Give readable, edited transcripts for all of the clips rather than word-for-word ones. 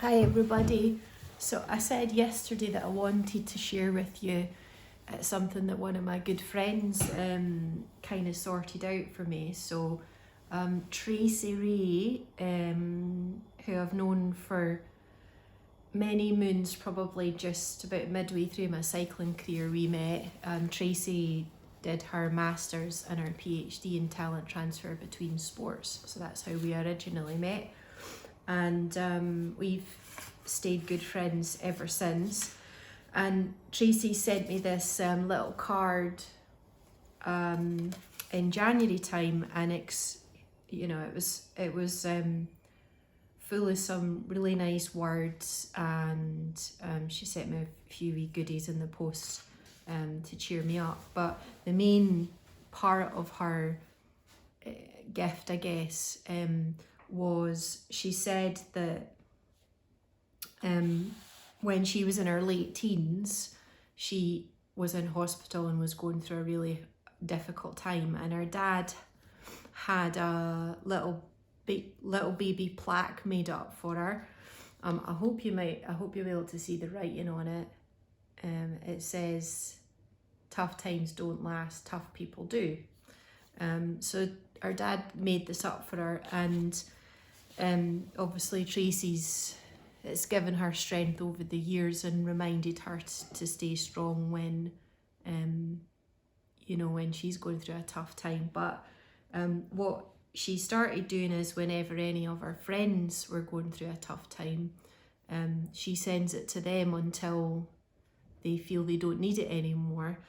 Hi everybody. So I said yesterday that I wanted to share with you something that one of my good friends kind of sorted out for me. So Tracy Ray, who I've known for many moons, probably just about midway through my cycling career we met. Tracy did her Masters and her PhD in talent transfer between sports. So that's how we originally met. And we've stayed good friends ever since. And Tracy sent me this little card in January time, and it was full of some really nice words, and she sent me a few wee goodies in the post to cheer me up. But the main part of her gift, I guess, was she said that when she was in her late teens, she was in hospital and was going through a really difficult time, and her dad had a little baby plaque made up for her. I hope you'll be able to see the writing on it. It says, "Tough times don't last, tough people do." So her dad made this up for her, and obviously it's given her strength over the years and reminded her to stay strong when when she's going through a tough time. But what she started doing is, whenever any of her friends were going through a tough time, she sends it to them until they feel they don't need it anymore.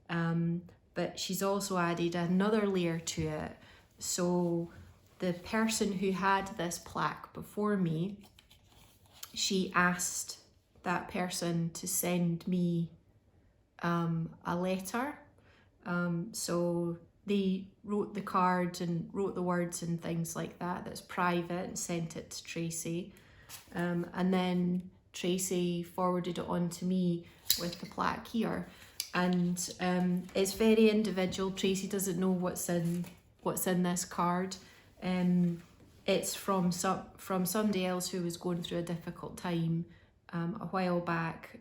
But she's also added another layer to it. So the person who had this plaque before me, she asked that person to send me a letter. So they wrote the card and wrote the words and things like that, that's private, and sent it to Tracy. And then Tracy forwarded it on to me with the plaque here. And it's very individual. Tracy doesn't know what's in this card. It's from somebody else who was going through a difficult time a while back,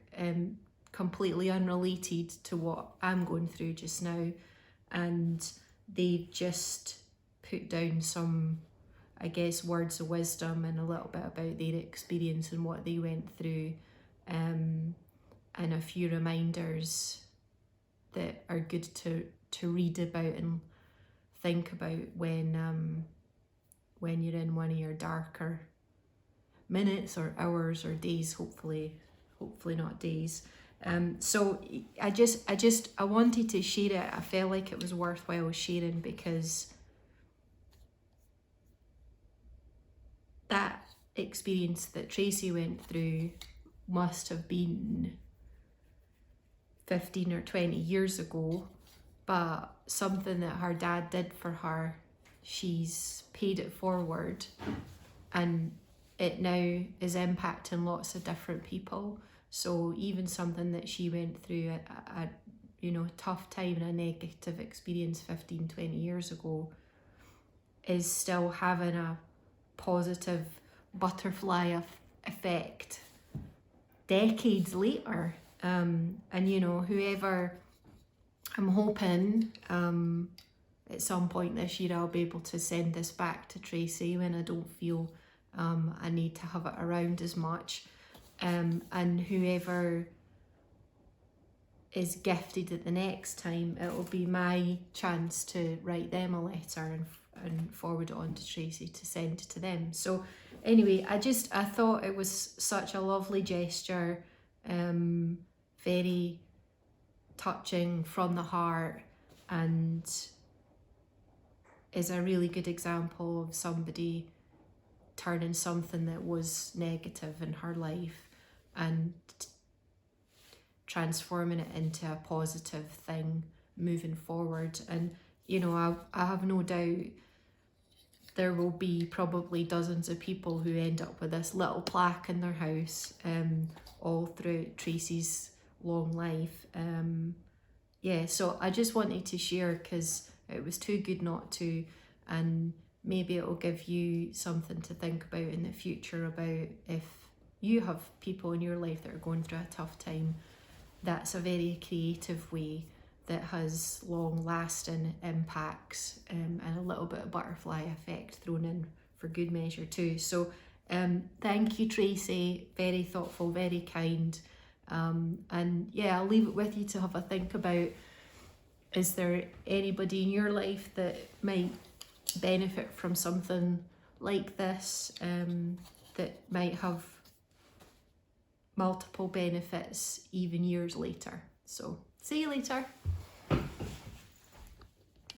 completely unrelated to what I'm going through just now. And they just put down some, I guess, words of wisdom and a little bit about their experience and what they went through, and a few reminders that are good to read about and think about when you're in one of your darker minutes or hours or days, hopefully not days. So I wanted to share it. I felt like it was worthwhile sharing, because that experience that Tracy went through must have been 15 or 20 years ago, but something that her dad did for her, she's paid it forward, and it now is impacting lots of different people. So even something that she went through a tough time and a negative experience 15, 20 years ago is still having a positive butterfly effect decades later. And whoever, I'm hoping at some point this year I'll be able to send this back to Tracy when I don't feel I need to have it around as much. And whoever is gifted at the next time, it'll be my chance to write them a letter and forward it on to Tracy to send to them. So anyway, I thought it was such a lovely gesture, very touching from the heart, and is a really good example of somebody turning something that was negative in her life and transforming it into a positive thing moving forward. And I have no doubt there will be probably dozens of people who end up with this little plaque in their house all through Tracy's long life. So I just wanted to share, because it was too good not to, and maybe it'll give you something to think about in the future about if you have people in your life that are going through a tough time, that's a very creative way that has long lasting impacts, and a little bit of butterfly effect thrown in for good measure too. So thank you, Tracy. Very thoughtful, very kind. And yeah, I'll leave it with you to have a think about, is there anybody in your life that might benefit from something like this, that might have multiple benefits even years later. So see you later.